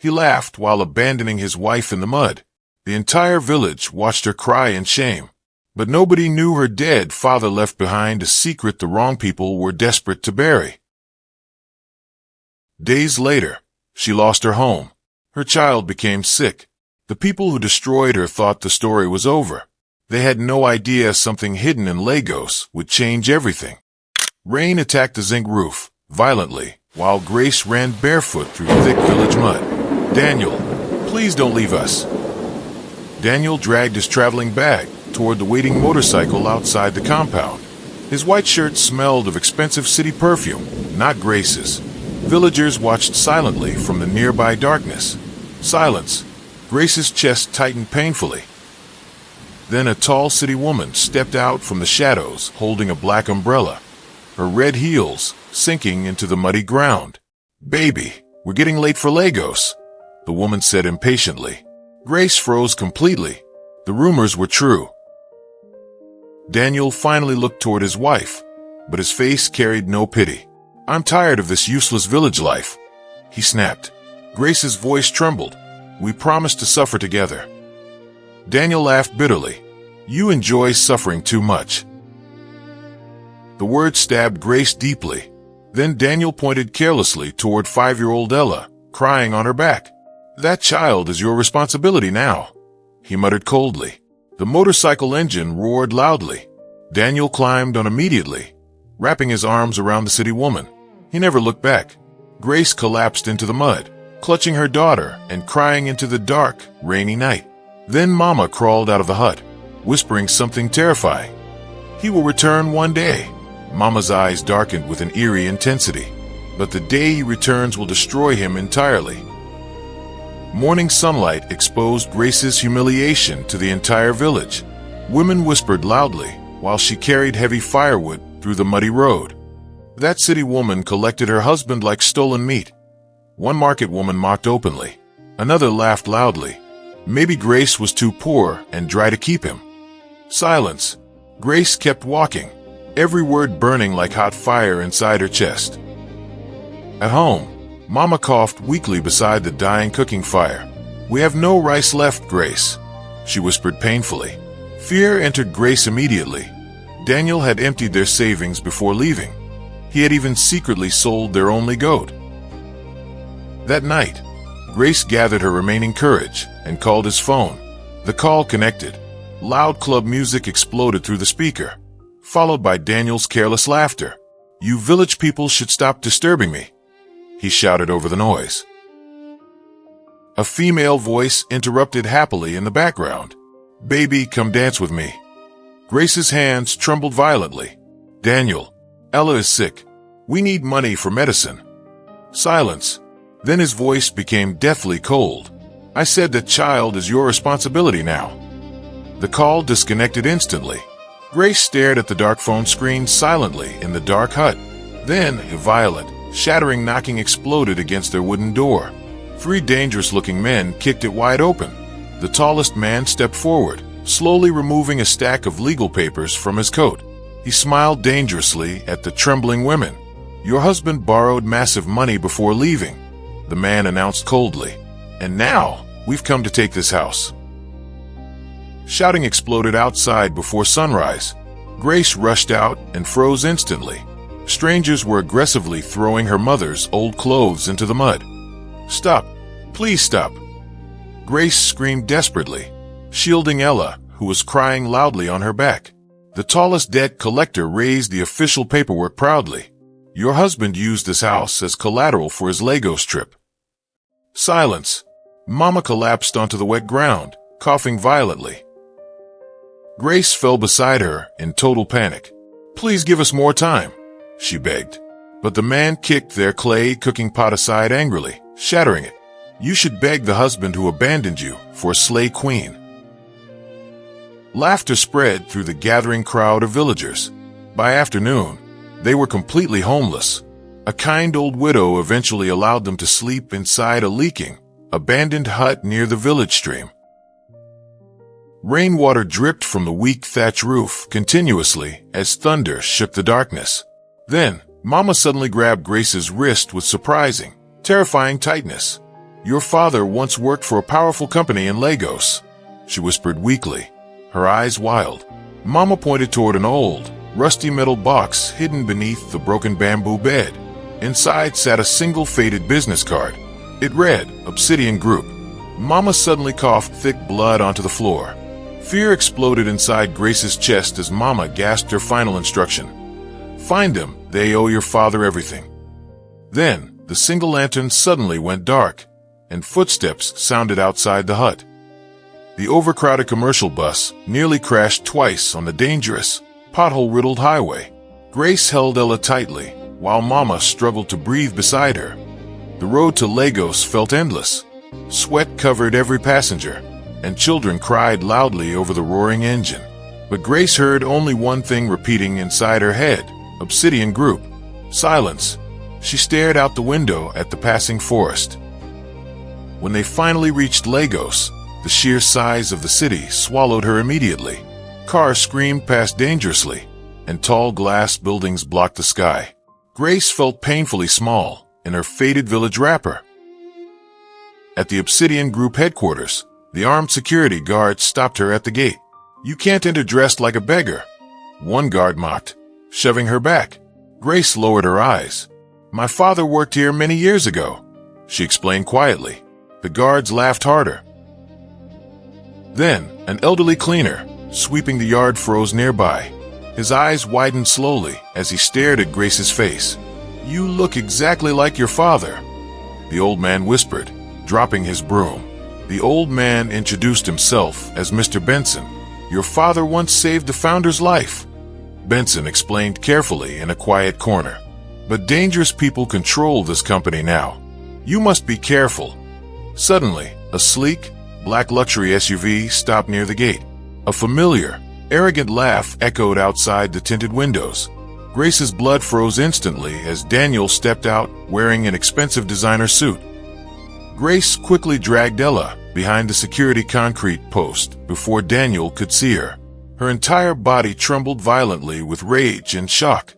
He laughed while abandoning his wife in the mud. The entire village watched her cry in shame. But nobody knew her dead father left behind a secret the wrong people were desperate to bury. Days later, she lost her home. Her child became sick. The people who destroyed her thought the story was over. They had no idea something hidden in Lagos would change everything. Rain attacked the zinc roof violently, while Grace ran barefoot through thick village mud. "Daniel, please don't leave us." Daniel dragged his traveling bag toward the waiting motorcycle outside the compound. His white shirt smelled of expensive city perfume, not Grace's. Villagers watched silently from the nearby darkness. Silence. Grace's chest tightened painfully. Then a tall city woman stepped out from the shadows holding a black umbrella, her red heels sinking into the muddy ground. "Baby, we're getting late for Lagos," the woman said impatiently. Grace froze completely. The rumors were true. Daniel finally looked toward his wife, but his face carried no pity. "I'm tired of this useless village life," he snapped. Grace's voice trembled. "We promised to suffer together." Daniel laughed bitterly. "You enjoy suffering too much." The word stabbed Grace deeply. Then Daniel pointed carelessly toward 5-year-old Ella, crying on her back. "That child is your responsibility now," he muttered coldly. The motorcycle engine roared loudly. Daniel climbed on immediately, wrapping his arms around the city woman. He never looked back. Grace collapsed into the mud, clutching her daughter and crying into the dark, rainy night. Then Mama crawled out of the hut, whispering something terrifying. "He will return one day." Mama's eyes darkened with an eerie intensity. "But the day he returns will destroy him entirely." Morning sunlight exposed Grace's humiliation to the entire village. Women whispered loudly while she carried heavy firewood through the muddy road. That city woman collected her husband like stolen meat. One market woman mocked openly. Another laughed loudly. Maybe Grace was too poor and dry to keep him. Silence. Grace kept walking, every word burning like hot fire inside her chest. At home, Mama coughed weakly beside the dying cooking fire. "We have no rice left, Grace," she whispered painfully. Fear entered Grace immediately. Daniel had emptied their savings before leaving. He had even secretly sold their only goat. That night, Grace gathered her remaining courage and called his phone. The call connected. Loud club music exploded through the speaker, followed by Daniel's careless laughter. "You village people should stop disturbing me," he shouted over the noise. A female voice interrupted happily in the background. "Baby, come dance with me." Grace's hands trembled violently. "Daniel, Ella is sick. We need money for medicine." Silence. Then his voice became deathly cold. "I said that child is your responsibility now." The call disconnected instantly. Grace stared at the dark phone screen silently in the dark hut. Then a violent, shattering knocking exploded against their wooden door. 3 dangerous-looking men kicked it wide open. The tallest man stepped forward, slowly removing a stack of legal papers from his coat. He smiled dangerously at the trembling women. "Your husband borrowed massive money before leaving," the man announced coldly. "And now, we've come to take this house." Shouting exploded outside before sunrise. Grace rushed out and froze instantly. Strangers were aggressively throwing her mother's old clothes into the mud. "Stop! Please stop!" Grace screamed desperately, shielding Ella, who was crying loudly on her back. The tallest debt collector raised the official paperwork proudly. "Your husband used this house as collateral for his Lagos trip." Silence. Mama collapsed onto the wet ground, coughing violently. Grace fell beside her in total panic. "Please give us more time," she begged. But the man kicked their clay cooking pot aside angrily, shattering it. "You should beg the husband who abandoned you for a slay queen." Laughter spread through the gathering crowd of villagers. By afternoon, they were completely homeless. A kind old widow eventually allowed them to sleep inside a leaking, abandoned hut near the village stream. Rainwater dripped from the weak thatch roof continuously as thunder shook the darkness. Then, Mama suddenly grabbed Grace's wrist with surprising, terrifying tightness. Your father once worked for a powerful company in Lagos, she whispered weakly, her eyes wild. Mama pointed toward an old, rusty metal box hidden beneath the broken bamboo bed. Inside sat a single faded business card. It read, Obsidian Group. Mama suddenly coughed thick blood onto the floor. Fear exploded inside Grace's chest as Mama gasped her final instruction. Find them, they owe your father everything. Then, the single lantern suddenly went dark, and footsteps sounded outside the hut. The overcrowded commercial bus nearly crashed twice on the dangerous, pothole-riddled highway. Grace held Ella tightly, while Mama struggled to breathe beside her. The road to Lagos felt endless. Sweat covered every passenger, and children cried loudly over the roaring engine. But Grace heard only one thing repeating inside her head, Obsidian Group. Silence. She stared out the window at the passing forest. When they finally reached Lagos, the sheer size of the city swallowed her immediately. Cars screamed past dangerously, and tall glass buildings blocked the sky. Grace felt painfully small in her faded village wrapper. At the Obsidian Group headquarters, the armed security guard stopped her at the gate. You can't enter dressed like a beggar, one guard mocked, shoving her back. Grace lowered her eyes. My father worked here many years ago, she explained quietly. The guards laughed harder. Then, an elderly cleaner, sweeping the yard, froze nearby. His eyes widened slowly as he stared at Grace's face. You look exactly like your father, the old man whispered, dropping his broom. The old man introduced himself as Mr. Benson. Your father once saved the founder's life, Benson explained carefully in a quiet corner. But dangerous people control this company now. You must be careful. Suddenly, a sleek, black luxury SUV stopped near the gate. A familiar, arrogant laugh echoed outside the tinted windows. Grace's blood froze instantly as Daniel stepped out wearing an expensive designer suit. Grace quickly dragged Ella behind the security concrete post before Daniel could see her. Her entire body trembled violently with rage and shock.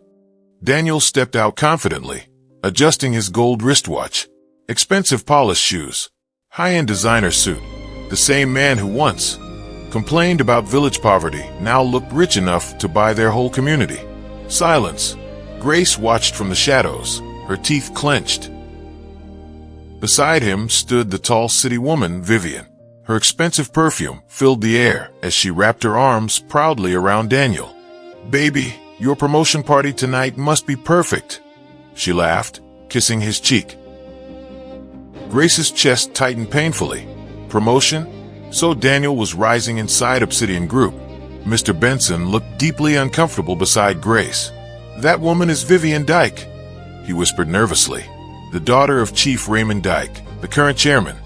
Daniel stepped out confidently, adjusting his gold wristwatch, expensive polished shoes, high-end designer suit. The same man who once complained about village poverty now looked rich enough to buy their whole community. Silence. Grace watched from the shadows, her teeth clenched. Beside him stood the tall city woman, Vivian. Her expensive perfume filled the air as she wrapped her arms proudly around Daniel. Baby, your promotion party tonight must be perfect, she laughed, kissing his cheek. Grace's chest tightened painfully. Promotion? So Daniel was rising inside Obsidian Group. Mr. Benson looked deeply uncomfortable beside Grace. That woman is Vivian Dike, he whispered nervously, the daughter of Chief Raymond Dike, the current chairman.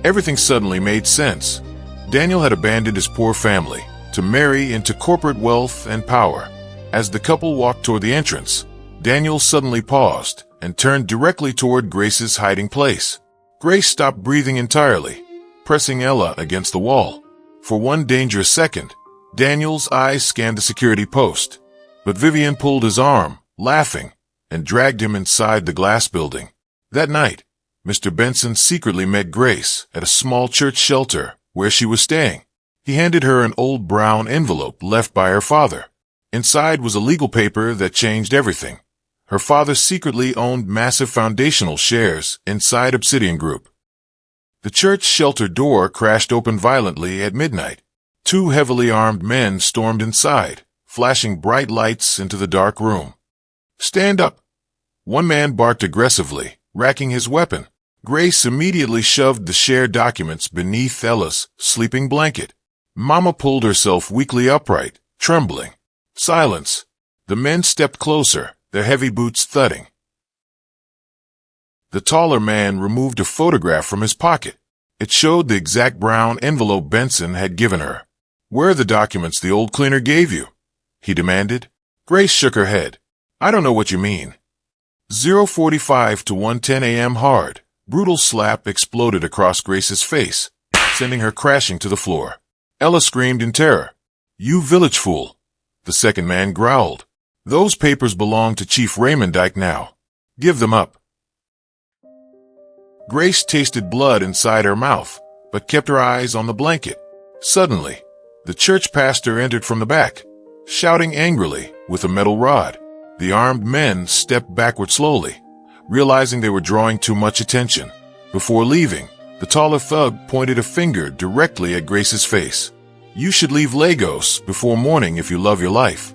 Everything suddenly made sense. Daniel had abandoned his poor family to marry into corporate wealth and power. As the couple walked toward the entrance, Daniel suddenly paused and turned directly toward Grace's hiding place. Grace stopped breathing entirely, pressing Ella against the wall. For one dangerous second, Daniel's eyes scanned the security post, but Vivian pulled his arm, laughing, and dragged him inside the glass building. That night, Mr. Benson secretly met Grace at a small church shelter where she was staying. He handed her an old brown envelope left by her father. Inside was a legal paper that changed everything. Her father secretly owned massive foundational shares inside Obsidian Group. The church shelter door crashed open violently at midnight. Two heavily armed men stormed inside, flashing bright lights into the dark room. Stand up! One man barked aggressively, racking his weapon. Grace immediately shoved the shared documents beneath Ella's sleeping blanket. Mama pulled herself weakly upright, trembling. Silence. The men stepped closer, their heavy boots thudding. The taller man removed a photograph from his pocket. It showed the exact brown envelope Benson had given her. Where are the documents the old cleaner gave you? He demanded. Grace shook her head. I don't know what you mean. 0:45 to 1:10 a.m. hard. Brutal slap exploded across Grace's face, sending her crashing to the floor. Ella screamed in terror. You village fool, the second man growled. Those papers belong to Chief Raymond Dike now. Give them up. Grace tasted blood inside her mouth, but kept her eyes on the blanket. Suddenly, the church pastor entered from the back, shouting angrily with a metal rod. The armed men stepped backward slowly, realizing they were drawing too much attention. Before leaving, the taller thug pointed a finger directly at Grace's face. "You should leave Lagos before morning if you love your life."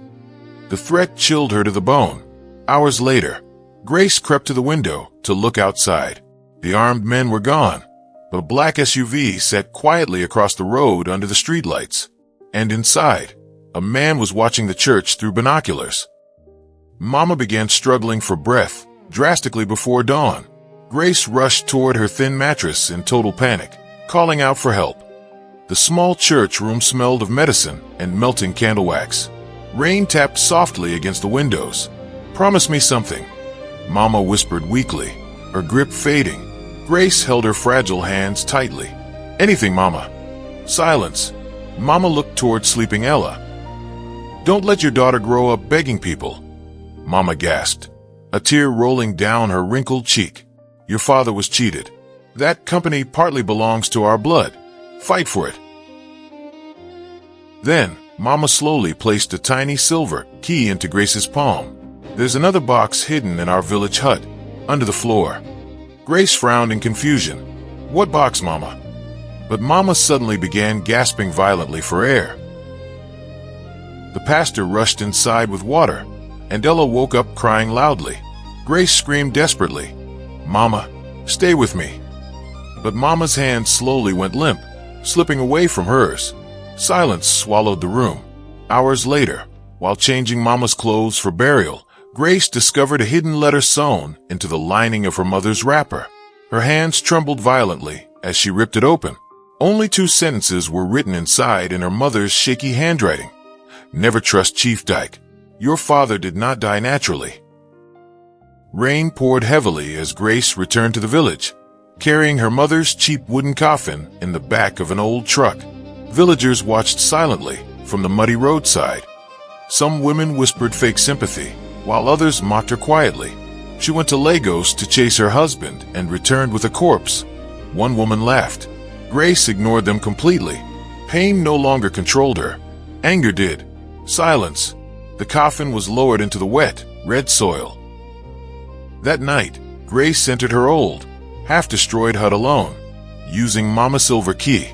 The threat chilled her to the bone. Hours later, Grace crept to the window to look outside. The armed men were gone, but a black SUV sat quietly across the road under the streetlights. And inside, a man was watching the church through binoculars. Mama began struggling for breath, drastically before dawn. Grace rushed toward her thin mattress in total panic, calling out for help. The small church room smelled of medicine and melting candle wax. Rain tapped softly against the windows. "Promise me something," Mama whispered weakly, her grip fading. Grace held her fragile hands tightly. "Anything, Mama." Silence. Mama looked toward sleeping Ella. "Don't let your daughter grow up begging people," Mama gasped, a tear rolling down her wrinkled cheek. "Your father was cheated. That company partly belongs to our blood. Fight for it." Then, Mama slowly placed a tiny silver key into Grace's palm. "There's another box hidden in our village hut, under the floor." Grace frowned in confusion. "What box, Mama?" But Mama suddenly began gasping violently for air. The pastor rushed inside with water, and Ella woke up crying loudly. Grace screamed desperately, "Mama, stay with me." But Mama's hand slowly went limp, slipping away from hers. Silence swallowed the room. Hours later, while changing Mama's clothes for burial, Grace discovered a hidden letter sewn into the lining of her mother's wrapper. Her hands trembled violently as she ripped it open. Only 2 sentences were written inside in her mother's shaky handwriting. "Never trust Chief Dike. Your father did not die naturally." Rain poured heavily as Grace returned to the village, carrying her mother's cheap wooden coffin in the back of an old truck. Villagers watched silently from the muddy roadside. Some women whispered fake sympathy, while others mocked her quietly. She went to Lagos to chase her husband and returned with a corpse. One woman laughed. Grace ignored them completely. Pain no longer controlled her. Anger did. Silence. The coffin was lowered into the wet, red soil. That night, Grace entered her old, half-destroyed hut alone. Using Mama's silver key,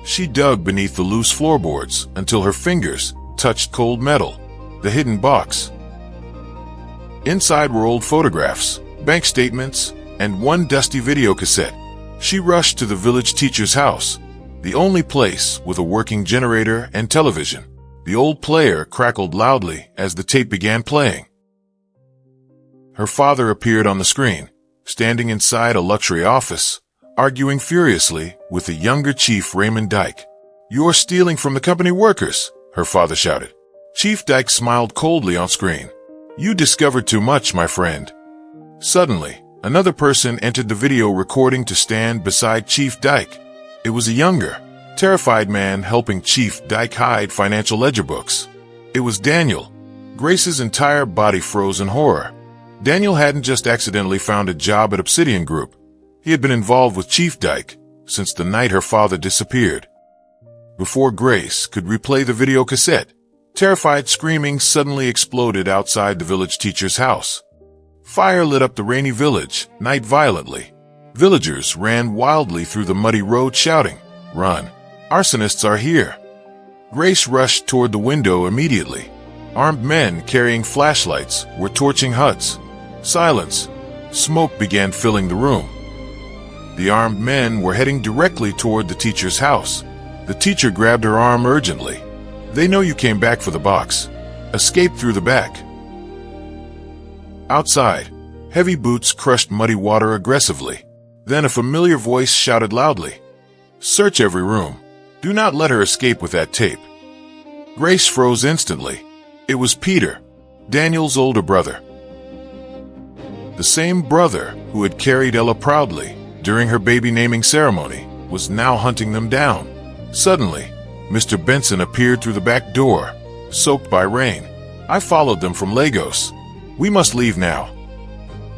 she dug beneath the loose floorboards until her fingers touched cold metal, the hidden box. Inside were old photographs, bank statements, and one dusty video cassette. She rushed to the village teacher's house, the only place with a working generator and television. The old player crackled loudly as the tape began playing. Her father appeared on the screen, standing inside a luxury office, arguing furiously with the younger Chief Raymond Dike. "You're stealing from the company workers," her father shouted. Chief Dike smiled coldly on screen. "You discovered too much, my friend." Suddenly, another person entered the video recording to stand beside Chief Dike. It was a younger, terrified man helping Chief Dike hide financial ledger books. It was Daniel. Grace's entire body froze in horror. Daniel hadn't just accidentally found a job at Obsidian Group. He had been involved with Chief Dike since the night her father disappeared. Before Grace could replay the video cassette, terrified screaming suddenly exploded outside the village teacher's house. Fire lit up the rainy village, night violently. Villagers ran wildly through the muddy road shouting, "Run! Arsonists are here!" Grace rushed toward the window immediately. Armed men carrying flashlights were torching huts. Silence. Smoke began filling the room. The armed men were heading directly toward the teacher's house. The teacher grabbed her arm urgently. "They know you came back for the box. Escape through the back." Outside, heavy boots crushed muddy water aggressively. Then a familiar voice shouted loudly, "Search every room. Do not let her escape with that tape." Grace froze instantly. It was Peter, Daniel's older brother. The same brother who had carried Ella proudly during her baby naming ceremony was now hunting them down. Suddenly, Mr. Benson appeared through the back door, soaked by rain. "I followed them from Lagos. We must leave now."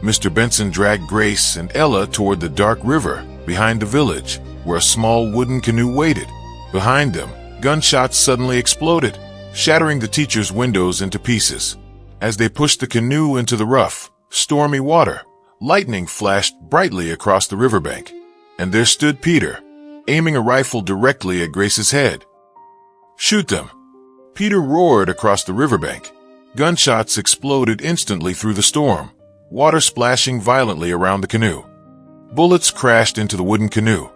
Mr. Benson dragged Grace and Ella toward the dark river behind the village, where a small wooden canoe waited. Behind them, gunshots suddenly exploded, shattering the teacher's windows into pieces. As they pushed the canoe into the rough, stormy water, lightning flashed brightly across the riverbank. And there stood Peter, aiming a rifle directly at Grace's head. "Shoot them!" Peter roared across the riverbank. Gunshots exploded instantly through the storm, water splashing violently around the canoe. Bullets crashed into the wooden canoe.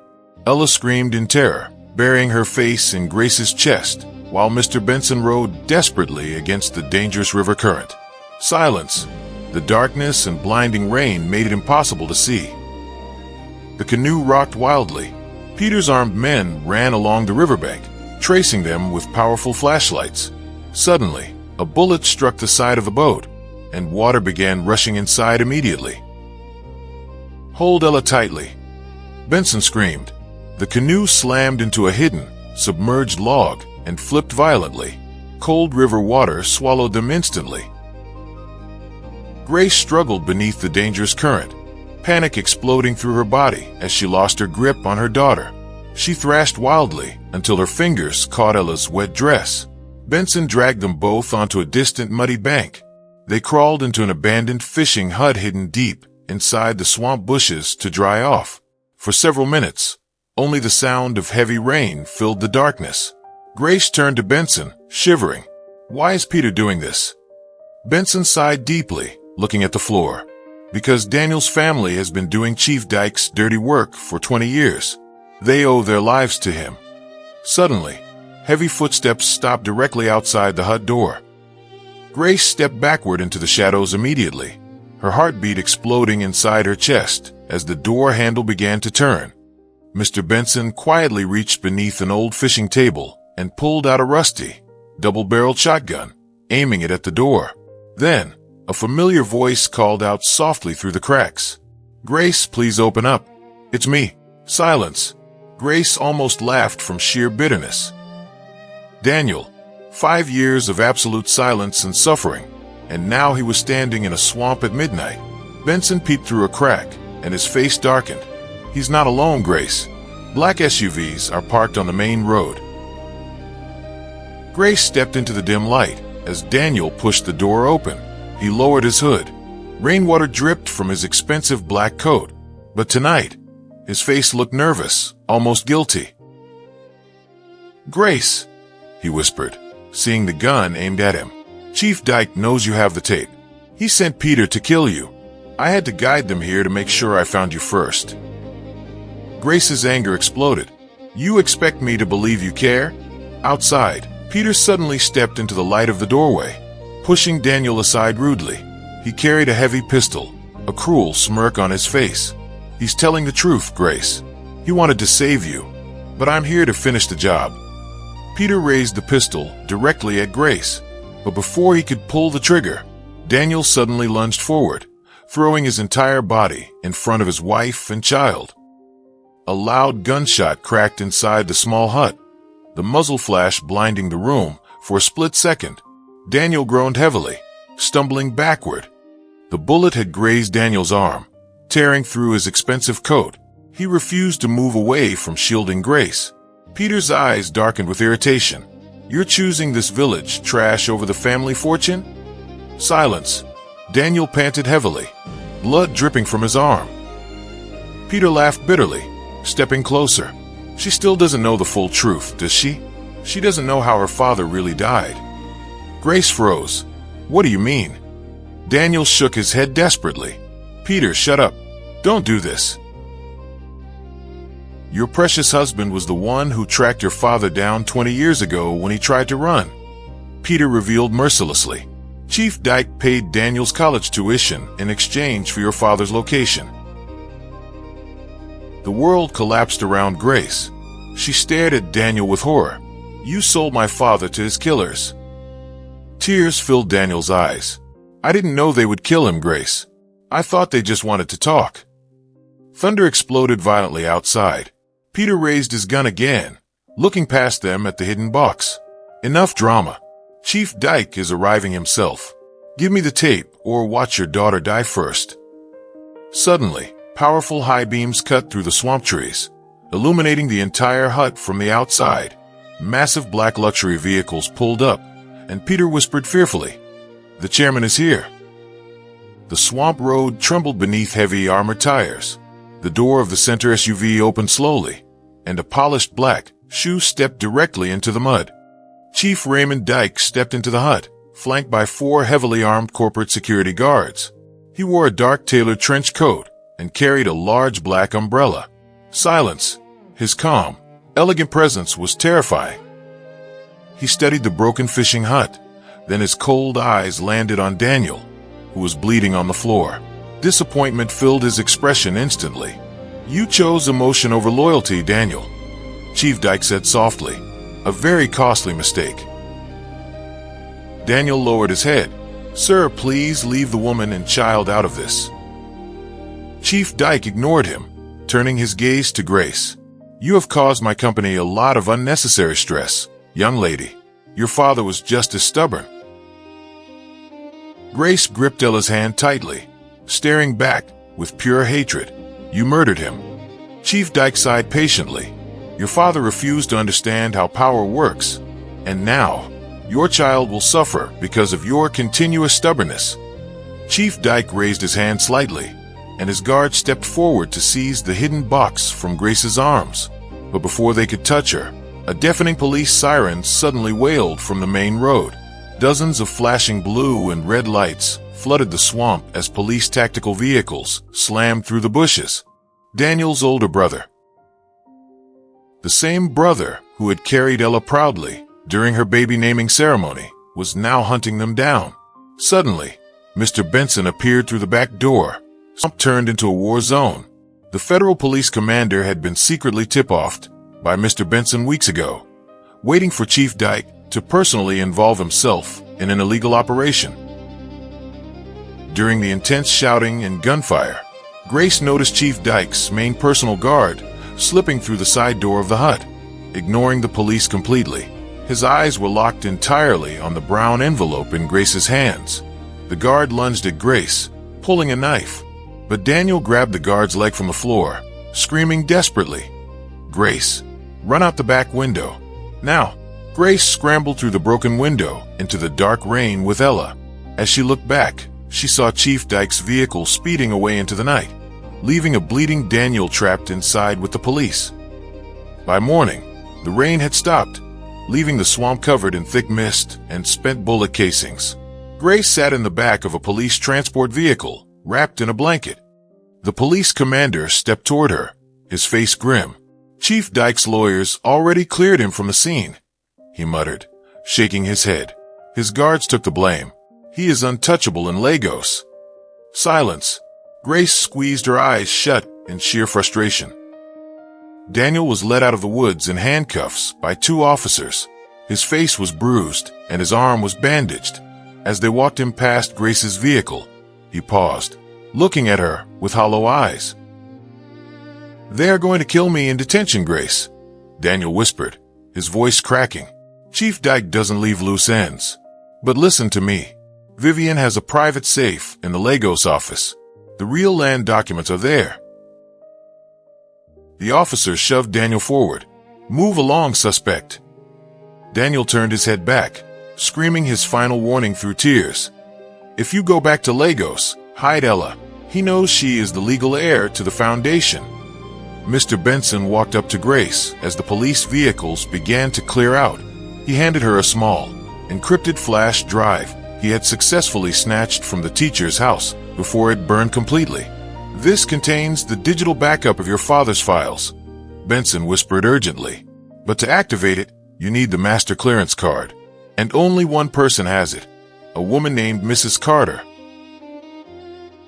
Ella screamed in terror, burying her face in Grace's chest, while Mr. Benson rowed desperately against the dangerous river current. Silence. The darkness and blinding rain made it impossible to see. The canoe rocked wildly. Peter's armed men ran along the riverbank, tracing them with powerful flashlights. Suddenly, a bullet struck the side of the boat, and water began rushing inside immediately. "Hold Ella tightly," Benson screamed. The canoe slammed into a hidden, submerged log and flipped violently. Cold river water swallowed them instantly. Grace struggled beneath the dangerous current, panic exploding through her body as she lost her grip on her daughter. She thrashed wildly until her fingers caught Ella's wet dress. Benson dragged them both onto a distant muddy bank. They crawled into an abandoned fishing hut hidden deep inside the swamp bushes to dry off. For several minutes, only the sound of heavy rain filled the darkness. Grace turned to Benson, shivering. "Why is Peter doing this?" Benson sighed deeply, looking at the floor. "Because Daniel's family has been doing Chief Dike's dirty work for 20 years. They owe their lives to him." Suddenly, heavy footsteps stopped directly outside the hut door. Grace stepped backward into the shadows immediately, her heartbeat exploding inside her chest as the door handle began to turn. Mr. Benson quietly reached beneath an old fishing table and pulled out a rusty, double-barreled shotgun, aiming it at the door. Then, a familiar voice called out softly through the cracks. "Grace, please open up. It's me." Silence. Grace almost laughed from sheer bitterness. Daniel. 5 years of absolute silence and suffering, and now he was standing in a swamp at midnight. Benson peeped through a crack, and his face darkened. "He's not alone, Grace. Black SUVs are parked on the main road." Grace stepped into the dim light as Daniel pushed the door open. He lowered his hood. Rainwater dripped from his expensive black coat, but tonight, his face looked nervous, almost guilty. "Grace," he whispered, seeing the gun aimed at him. "Chief Dike knows you have the tape. He sent Peter to kill you. I had to guide them here to make sure I found you first." Grace's anger exploded. "You expect me to believe you care?" Outside, Peter suddenly stepped into the light of the doorway, pushing Daniel aside rudely. He carried a heavy pistol, a cruel smirk on his face. "He's telling the truth, Grace. He wanted to save you, but I'm here to finish the job." Peter raised the pistol directly at Grace, but before he could pull the trigger, Daniel suddenly lunged forward, throwing his entire body in front of his wife and child. A loud gunshot cracked inside the small hut, the muzzle flash blinding the room for a split second. Daniel groaned heavily, stumbling backward. The bullet had grazed Daniel's arm, tearing through his expensive coat. He refused to move away from shielding Grace. Peter's eyes darkened with irritation. "You're choosing this village trash over the family fortune?" Silence. Daniel panted heavily, blood dripping from his arm. Peter laughed bitterly, stepping closer. "She still doesn't know the full truth, does she? She doesn't know how her father really died." Grace froze. "What do you mean?" Daniel shook his head desperately. "Peter, shut up. Don't do this. Your precious husband was the one who tracked your father down 20 years ago when he tried to run," Peter revealed mercilessly. "Chief Dike paid Daniel's college tuition in exchange for your father's location." The world collapsed around Grace. She stared at Daniel with horror. "You sold my father to his killers." Tears filled Daniel's eyes. "I didn't know they would kill him, Grace. I thought they just wanted to talk." Thunder exploded violently outside. Peter raised his gun again, looking past them at the hidden box. "Enough drama. Chief Dike is arriving himself. Give me the tape or watch your daughter die first." Suddenly, powerful high beams cut through the swamp trees, illuminating the entire hut from the outside. Massive black luxury vehicles pulled up, and Peter whispered fearfully, "The chairman is here." The swamp road trembled beneath heavy armored tires. The door of the center SUV opened slowly, and a polished black shoe stepped directly into the mud. Chief Raymond Dike stepped into the hut, flanked by 4 heavily armed corporate security guards. He wore a dark tailored trench coat and carried a large black umbrella. Silence. His calm, elegant presence was terrifying. He studied the broken fishing hut, then his cold eyes landed on Daniel, who was bleeding on the floor. Disappointment filled his expression instantly. "You chose emotion over loyalty, Daniel," Chief Dike said softly. "A very costly mistake." Daniel lowered his head. "Sir, please leave the woman and child out of this." Chief Dike ignored him, turning his gaze to Grace. "You have caused my company a lot of unnecessary stress, young lady. Your father was just as stubborn." Grace gripped Ella's hand tightly, staring back with pure hatred. "You murdered him." Chief Dike sighed patiently. "Your father refused to understand how power works, and now your child will suffer because of your continuous stubbornness." Chief Dike raised his hand slightly, and his guard stepped forward to seize the hidden box from Grace's arms. But before they could touch her, a deafening police siren suddenly wailed from the main road. Dozens of flashing blue and red lights flooded the swamp as police tactical vehicles slammed through the bushes. Daniel's older brother, the same brother who had carried Ella proudly during her baby naming ceremony, was now hunting them down. Suddenly, Mr. Benson appeared through the back door. The swamp turned into a war zone. The federal police commander had been secretly tip-offed by Mr. Benson weeks ago, waiting for Chief Dike to personally involve himself in an illegal operation. During the intense shouting and gunfire, Grace noticed Chief Dike's main personal guard slipping through the side door of the hut, ignoring the police completely. His eyes were locked entirely on the brown envelope in Grace's hands. The guard lunged at Grace, pulling a knife, but Daniel grabbed the guard's leg from the floor, screaming desperately, "Grace, run out the back window, now!" Grace scrambled through the broken window into the dark rain with Ella. As she looked back, she saw Chief Dike's vehicle speeding away into the night, leaving a bleeding Daniel trapped inside with the police. By morning, the rain had stopped, leaving the swamp covered in thick mist and spent bullet casings. Grace sat in the back of a police transport vehicle, wrapped in a blanket. The police commander stepped toward her, his face grim. "Chief Dike's lawyers already cleared him from the scene," he muttered, shaking his head. "His guards took the blame. He is untouchable in Lagos." Silence. Grace squeezed her eyes shut in sheer frustration. Daniel was led out of the woods in handcuffs by 2 officers. His face was bruised and his arm was bandaged. As they walked him past Grace's vehicle, he paused, looking at her with hollow eyes. "They are going to kill me in detention, Grace," Daniel whispered, his voice cracking. "Chief Dike doesn't leave loose ends. But listen to me. Vivian has a private safe in the Lagos office. The real land documents are there." The officer shoved Daniel forward. "Move along, suspect." Daniel turned his head back, screaming his final warning through tears. "If you go back to Lagos, hide Ella. He knows she is the legal heir to the foundation." Mr. Benson walked up to Grace as the police vehicles began to clear out. He handed her a small, encrypted flash drive he had successfully snatched from the teacher's house before it burned completely. "This contains the digital backup of your father's files," Benson whispered urgently. "But to activate it, you need the master clearance card. And only one person has it, a woman named Mrs. Carter."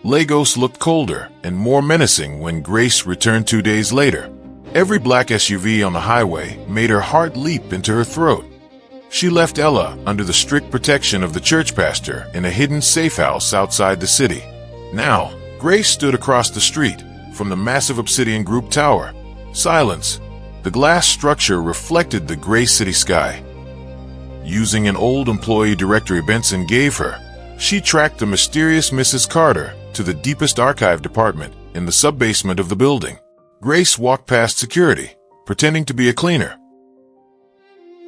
Lagos looked colder and more menacing when Grace returned 2 days later. Every black SUV on the highway made her heart leap into her throat. She left Ella under the strict protection of the church pastor in a hidden safe house outside the city. Now, Grace stood across the street from the massive Obsidian Group tower. Silence. The glass structure reflected the gray city sky. Using an old employee directory Benson gave her, she tracked the mysterious Mrs. Carter to the deepest archive department in the sub-basement of the building. Grace walked past security, pretending to be a cleaner.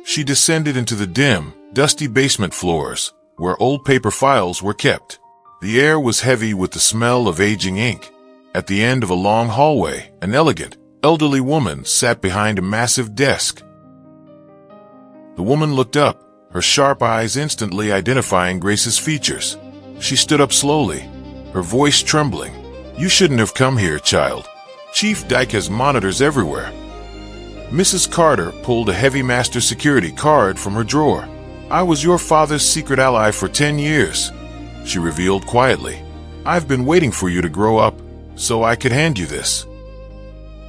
She descended into the dim, dusty basement floors, where old paper files were kept. The air was heavy with the smell of aging ink. At the end of a long hallway, an elegant, elderly woman sat behind a massive desk. The woman looked up, her sharp eyes instantly identifying Grace's features. She stood up slowly, her voice trembling. "You shouldn't have come here, child. Chief Dike has monitors everywhere." Mrs. Carter pulled a heavy master security card from her drawer. "I was your father's secret ally for 10 years, she revealed quietly. "I've been waiting for you to grow up, so I could hand you this."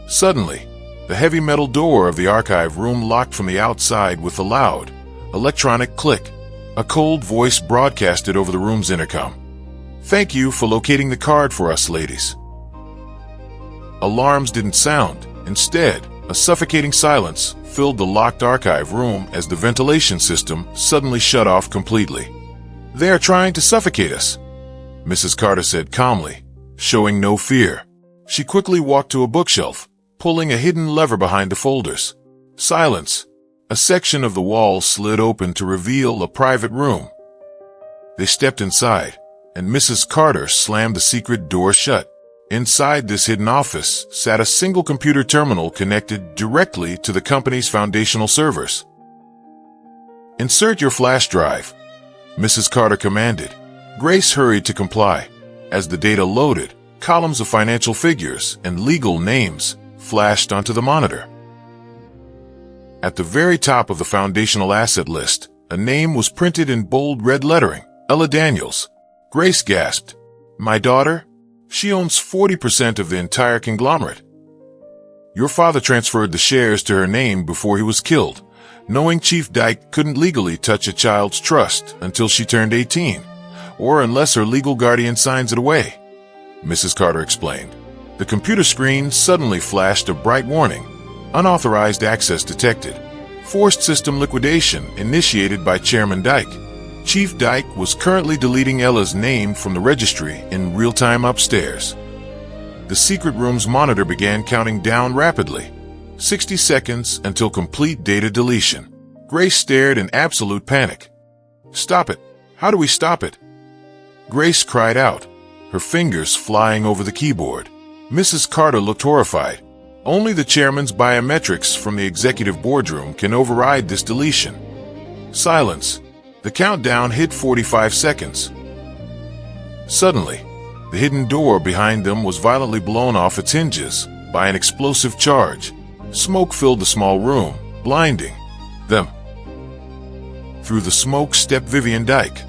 Suddenly, the heavy metal door of the archive room locked from the outside with a loud, electronic click. A cold voice broadcasted over the room's intercom. "Thank you for locating the card for us, ladies." Alarms didn't sound. Instead, a suffocating silence filled the locked archive room as the ventilation system suddenly shut off completely. "They are trying to suffocate us," Mrs. Carter said calmly, showing no fear. She quickly walked to a bookshelf, pulling a hidden lever behind the folders. Silence. A section of the wall slid open to reveal a private room. They stepped inside, and Mrs. Carter slammed the secret door shut. Inside this hidden office sat a single computer terminal connected directly to the company's foundational servers. "Insert your flash drive," Mrs. Carter commanded. Grace hurried to comply. As the data loaded, columns of financial figures and legal names flashed onto the monitor. At the very top of the foundational asset list, a name was printed in bold red lettering, Ella Daniels. Grace gasped. "My daughter? She owns 40% of the entire conglomerate. Your father transferred the shares to her name before he was killed, knowing Chief Dike couldn't legally touch a child's trust until she turned 18, or unless her legal guardian signs it away," Mrs. Carter explained. The computer screen suddenly flashed a bright warning. "Unauthorized access detected. Forced system liquidation initiated by Chairman Dike." Chief Dike was currently deleting Ella's name from the registry in real time upstairs. The secret room's monitor began counting down rapidly. 60 seconds until complete data deletion. Grace stared in absolute panic. "Stop it! How do we stop it?" Grace cried out, her fingers flying over the keyboard. Mrs. Carter looked horrified. "Only the chairman's biometrics from the executive boardroom can override this deletion." Silence. The countdown hit 45 seconds. Suddenly, the hidden door behind them was violently blown off its hinges by an explosive charge. Smoke filled the small room, blinding them. Through the smoke stepped Vivian Dike,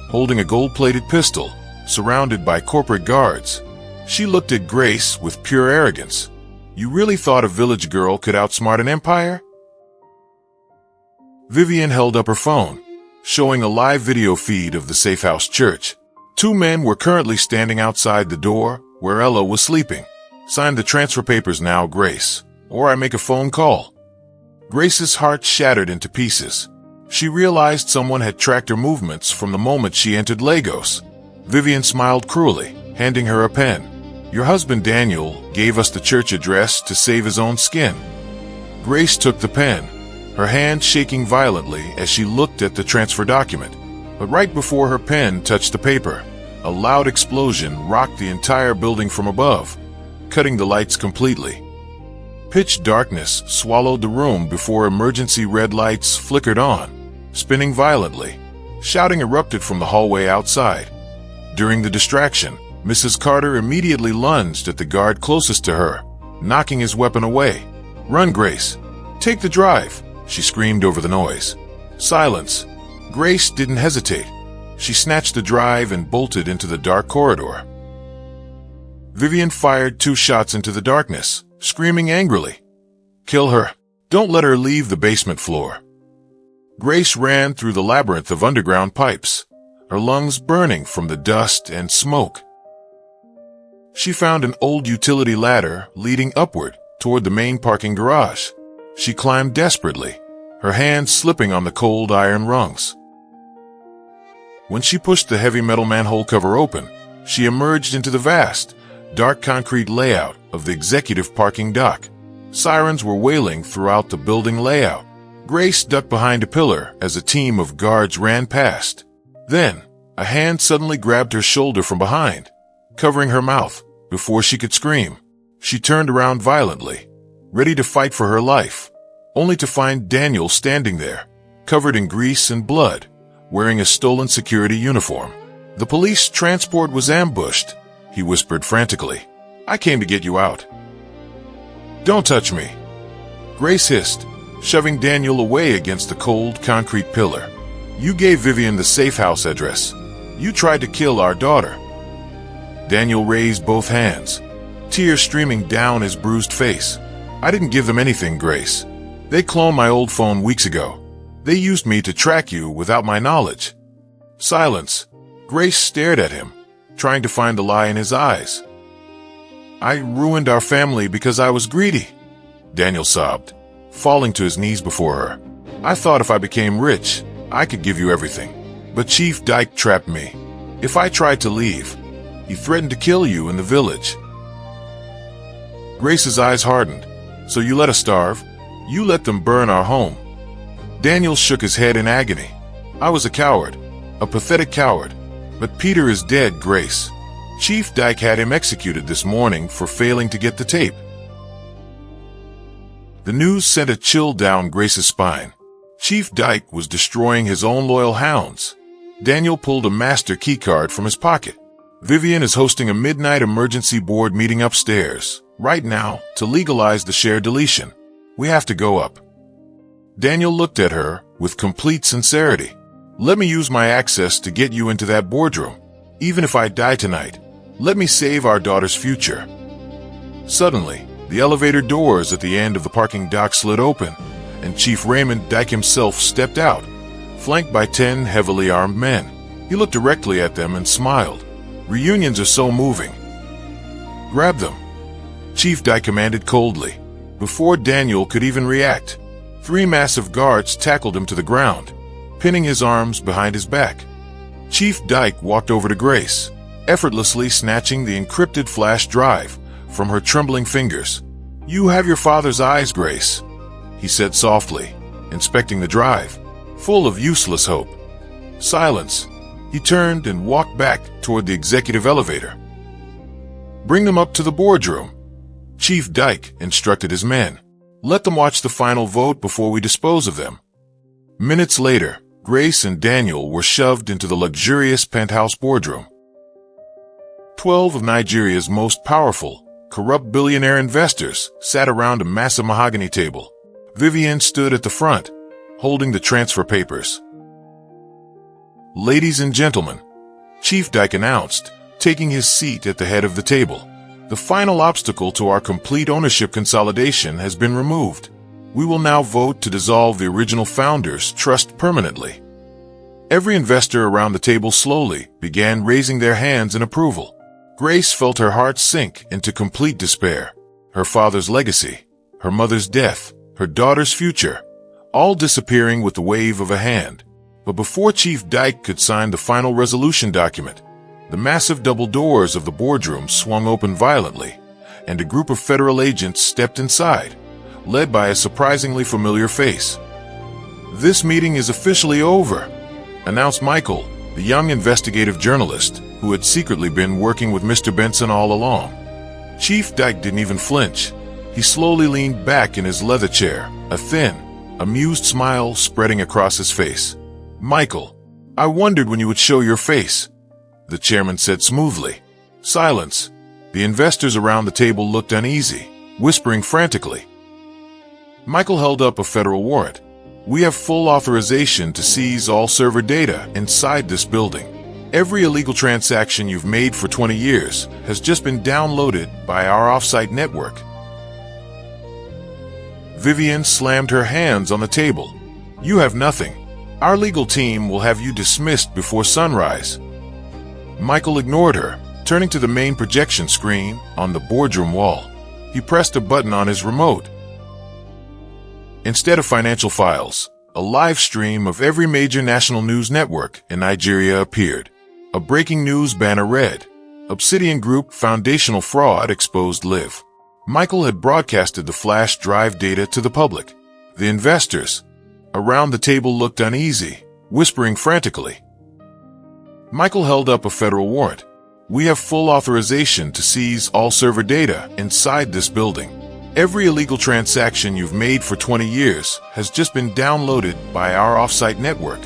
holding a gold-plated pistol, surrounded by corporate guards. She looked at Grace with pure arrogance. "You really thought a village girl could outsmart an empire?" Vivian held up her phone, showing a live video feed of the Safe House Church. 2 men were currently standing outside the door where Ella was sleeping. "Sign the transfer papers now, Grace, or I make a phone call." Grace's heart shattered into pieces. She realized someone had tracked her movements from the moment she entered Lagos. Vivian smiled cruelly, handing her a pen. "Your husband Daniel gave us the church address to save his own skin." Grace took the pen, her hand shaking violently as she looked at the transfer document. But right before her pen touched the paper, a loud explosion rocked the entire building from above, cutting the lights completely. Pitch darkness swallowed the room before emergency red lights flickered on, spinning violently. Shouting erupted from the hallway outside. During the distraction, Mrs. Carter immediately lunged at the guard closest to her, knocking his weapon away. "Run, Grace! Take the drive!" she screamed over the noise. Silence. Grace didn't hesitate. She snatched the drive and bolted into the dark corridor. Vivian fired 2 shots into the darkness, screaming angrily. "Kill her! Don't let her leave the basement floor!" Grace ran through the labyrinth of underground pipes, her lungs burning from the dust and smoke. She found an old utility ladder leading upward toward the main parking garage. She climbed desperately, her hands slipping on the cold iron rungs. When she pushed the heavy metal manhole cover open, She emerged into the vast, dark concrete layout of the executive parking dock. Sirens were wailing throughout the building layout. Grace ducked behind a pillar as a team of guards ran past. Then, a hand suddenly grabbed her shoulder from behind, covering her mouth before she could scream. She turned around violently, ready to fight for her life, only to find Daniel standing there, covered in grease and blood, wearing a stolen security uniform. "The police transport was ambushed," he whispered frantically. "I came to get you out." "Don't touch me," Grace hissed, shoving Daniel away against the cold concrete pillar. "You gave Vivian the safe house address. You tried to kill our daughter." Daniel raised both hands, tears streaming down his bruised face. "I didn't give them anything, Grace. They cloned my old phone weeks ago. They used me to track you without my knowledge." Silence. Grace stared at him, trying to find the lie in his eyes. "I ruined our family because I was greedy," Daniel sobbed, falling to his knees before her. "I thought if I became rich, I could give you everything. But Chief Dike trapped me. If I tried to leave, he threatened to kill you in the village." Grace's eyes hardened. "So you let us starve? You let them burn our home?" Daniel shook his head in agony. "I was a coward, a pathetic coward. But Peter is dead, Grace. Chief Dike had him executed this morning for failing to get the tape." The news sent a chill down Grace's spine. Chief Dike was destroying his own loyal hounds. Daniel pulled a master keycard from his pocket. "Vivian is hosting a midnight emergency board meeting upstairs, right now, to legalize the share deletion. We have to go up." Daniel looked at her with complete sincerity. "Let me use my access to get you into that boardroom. Even if I die tonight, let me save our daughter's future." Suddenly, the elevator doors at the end of the parking dock slid open, and Chief Raymond Dike himself stepped out, flanked by 10 heavily armed men. He looked directly at them and smiled. "Reunions are so moving. Grab them," Chief Dike commanded coldly. Before Daniel could even react, 3 massive guards tackled him to the ground, pinning his arms behind his back. Chief Dike walked over to Grace, effortlessly snatching the encrypted flash drive from her trembling fingers. "You have your father's eyes, Grace," he said softly, inspecting the drive, full of useless hope. Silence. He turned and walked back toward the executive elevator. "Bring them up to the boardroom," Chief Dike instructed his men. "Let them watch the final vote before we dispose of them." Minutes later, Grace and Daniel were shoved into the luxurious penthouse boardroom. 12 of Nigeria's most powerful, corrupt billionaire investors sat around a massive mahogany table. Vivian stood at the front, holding the transfer papers. "Ladies and gentlemen," Chief Dike announced, taking his seat at the head of the table. "The final obstacle to our complete ownership consolidation has been removed. We will now vote to dissolve the original founders' trust permanently." Every investor around the table slowly began raising their hands in approval. Grace felt her heart sink into complete despair. Her father's legacy, her mother's death, her daughter's future, all disappearing with the wave of a hand. But before Chief Dike could sign the final resolution document, the massive double doors of the boardroom swung open violently, and a group of federal agents stepped inside, led by a surprisingly familiar face. "This meeting is officially over," announced Michael, the young investigative journalist who had secretly been working with Mr. Benson all along. Chief Dike didn't even flinch. He slowly leaned back in his leather chair, a thin, amused smile spreading across his face. "Michael, I wondered when you would show your face," the chairman said smoothly. Silence. The investors around the table looked uneasy, whispering frantically. Michael held up a federal warrant. "We have full authorization to seize all server data inside this building. Every illegal transaction you've made for 20 years has just been downloaded by our offsite network." Vivian slammed her hands on the table. "You have nothing. Our legal team will have you dismissed before sunrise." Michael ignored her, turning to the main projection screen on the boardroom wall. He pressed a button on his remote. Instead of financial files, a live stream of every major national news network in Nigeria appeared. A breaking news banner read, Obsidian Group foundational fraud exposed live. Michael had broadcasted the flash drive data to the public. The investors around the table looked uneasy, whispering frantically. Michael held up a federal warrant. We have full authorization to seize all server data inside this building. Every illegal transaction you've made for 20 years has just been downloaded by our offsite network.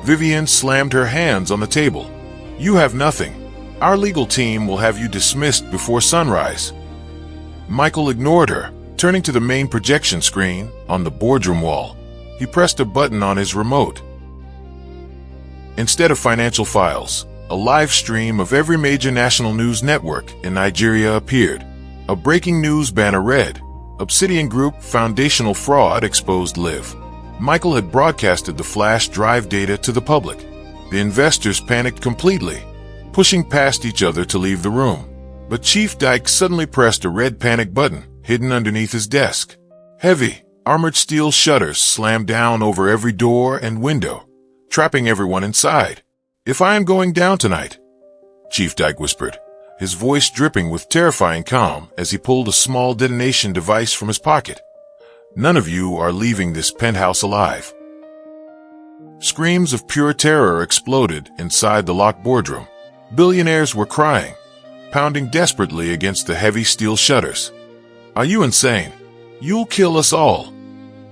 Vivian slammed her hands on the table. You have nothing. Our legal team will have you dismissed before sunrise. Michael ignored her, turning to the main projection screen on the boardroom wall. He pressed a button on his remote. Instead of financial files, a live stream of every major national news network in Nigeria appeared. A breaking news banner read, Obsidian Group foundational fraud exposed live. Michael had broadcasted the flash drive data to the public. The investors panicked completely, pushing past each other to leave the room. But Chief Dike suddenly pressed a red panic button hidden underneath his desk. Heavy, armored steel shutters slammed down over every door and window, trapping everyone inside. If I am going down tonight, Chief Dike whispered, his voice dripping with terrifying calm as he pulled a small detonation device from his pocket. None of you are leaving this penthouse alive. Screams of pure terror exploded inside the locked boardroom. Billionaires were crying, pounding desperately against the heavy steel shutters. Are you insane? You'll kill us all,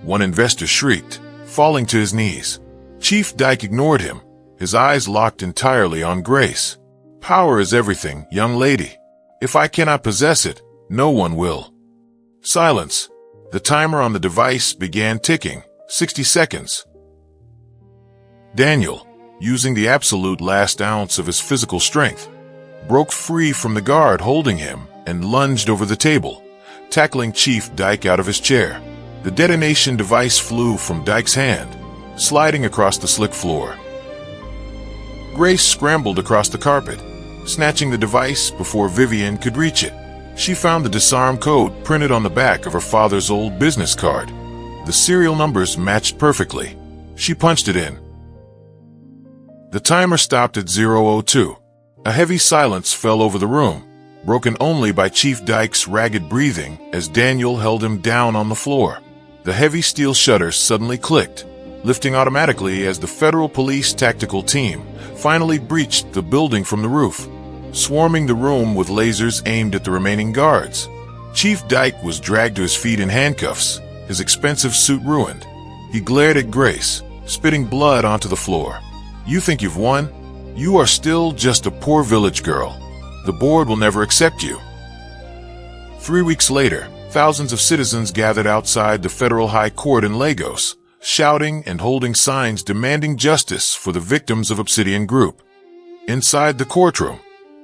one investor shrieked, falling to his knees. Chief Dike ignored him, his eyes locked entirely on Grace. Power is everything, young lady. If I cannot possess it, no one will. Silence. The timer on the device began ticking. 60 seconds. Daniel, using the absolute last ounce of his physical strength, broke free from the guard holding him and lunged over the table, tackling Chief Dike out of his chair. The detonation device flew from Dike's hand, sliding across the slick floor. Grace scrambled across the carpet, snatching the device before Vivian could reach it. She found the disarm code printed on the back of her father's old business card. The serial numbers matched perfectly. She punched it in. The timer stopped at 0:02. A heavy silence fell over the room, broken only by Chief Dike's ragged breathing as Daniel held him down on the floor. The heavy steel shutters suddenly clicked, lifting automatically as the Federal Police Tactical Team finally breached the building from the roof, swarming the room with lasers aimed at the remaining guards. Chief Dike was dragged to his feet in handcuffs, his expensive suit ruined. He glared at Grace, spitting blood onto the floor. You think you've won? You are still just a poor village girl. The board will never accept you. 3 weeks later, thousands of citizens gathered outside the Federal High Court in Lagos, shouting and holding signs demanding justice for the victims of Obsidian Group. Inside the courtroom,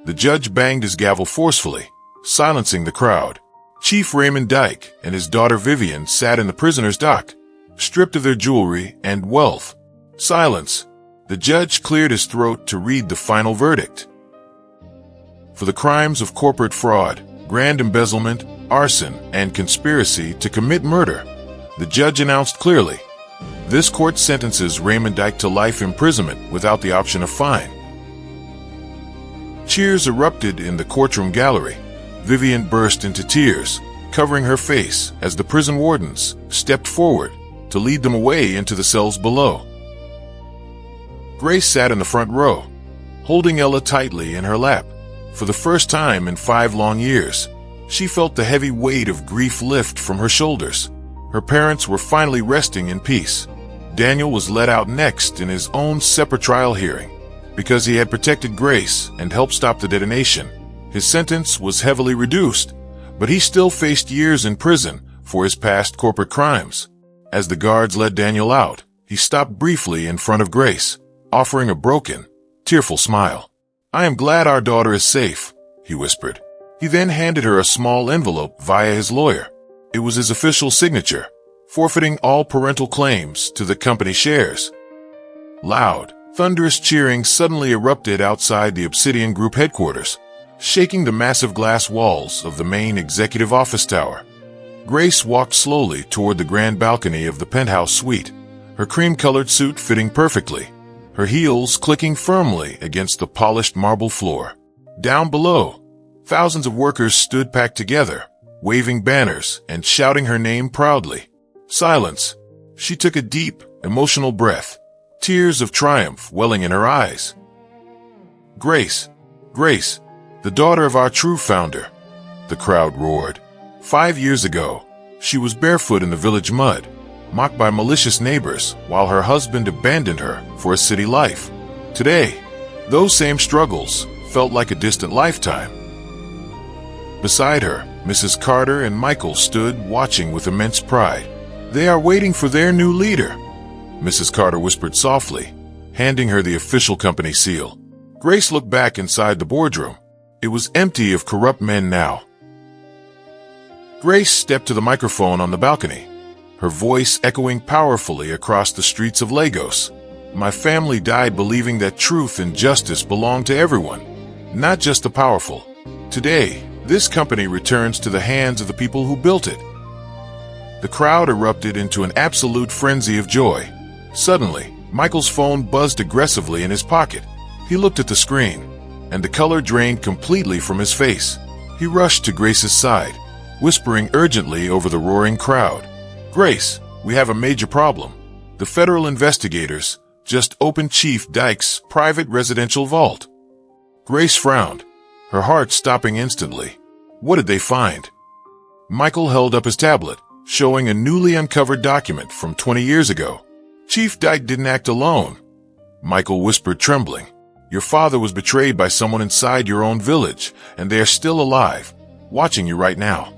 the judge banged his gavel forcefully, silencing the crowd. Chief Raymond Dike and his daughter Vivian sat in the prisoner's dock, stripped of their jewelry and wealth. Silence. The judge cleared his throat to read the final verdict. For the crimes of corporate fraud, grand embezzlement, arson, and conspiracy to commit murder, the judge announced clearly, this court sentences Raymond Dike to life imprisonment without the option of fine. Cheers erupted in the courtroom gallery. Vivian burst into tears, covering her face as the prison wardens stepped forward to lead them away into the cells below. Grace sat in the front row, holding Ella tightly in her lap. For the first time in 5 long years, she felt the heavy weight of grief lift from her shoulders. Her parents were finally resting in peace. Daniel was let out next in his own separate trial hearing, because he had protected Grace and helped stop the detonation. His sentence was heavily reduced, but he still faced years in prison for his past corporate crimes. As the guards led Daniel out, he stopped briefly in front of Grace, offering a broken, tearful smile. I am glad our daughter is safe, he whispered. He then handed her a small envelope via his lawyer. It was his official signature, forfeiting all parental claims to the company shares. Loud, thunderous cheering suddenly erupted outside the Obsidian Group headquarters, shaking the massive glass walls of the main executive office tower. Grace walked slowly toward the grand balcony of the penthouse suite, her cream-colored suit fitting perfectly, her heels clicking firmly against the polished marble floor. Down below, thousands of workers stood packed together, waving banners and shouting her name proudly. Silence. She took a deep, emotional breath, tears of triumph welling in her eyes. Grace, Grace, the daughter of our true founder, the crowd roared. 5 years ago, she was barefoot in the village mud, mocked by malicious neighbors while her husband abandoned her for a city life. Today, those same struggles felt like a distant lifetime. Beside her, Mrs. Carter and Michael stood watching with immense pride. They are waiting for their new leader, Mrs. Carter whispered softly, handing her the official company seal. Grace looked back inside the boardroom. It was empty of corrupt men now. Grace stepped to the microphone on the balcony, her voice echoing powerfully across the streets of Lagos. My family died believing that truth and justice belong to everyone, not just the powerful. Today, this company returns to the hands of the people who built it. The crowd erupted into an absolute frenzy of joy. Suddenly, Michael's phone buzzed aggressively in his pocket. He looked at the screen, and the color drained completely from his face. He rushed to Grace's side, whispering urgently over the roaring crowd. Grace, we have a major problem. The federal investigators just opened Chief Dike's private residential vault. Grace frowned, her heart stopping instantly. What did they find? Michael held up his tablet, showing a newly uncovered document from 20 years ago. Chief Dike didn't act alone, Michael whispered, trembling. Your father was betrayed by someone inside your own village, and they are still alive, watching you right now.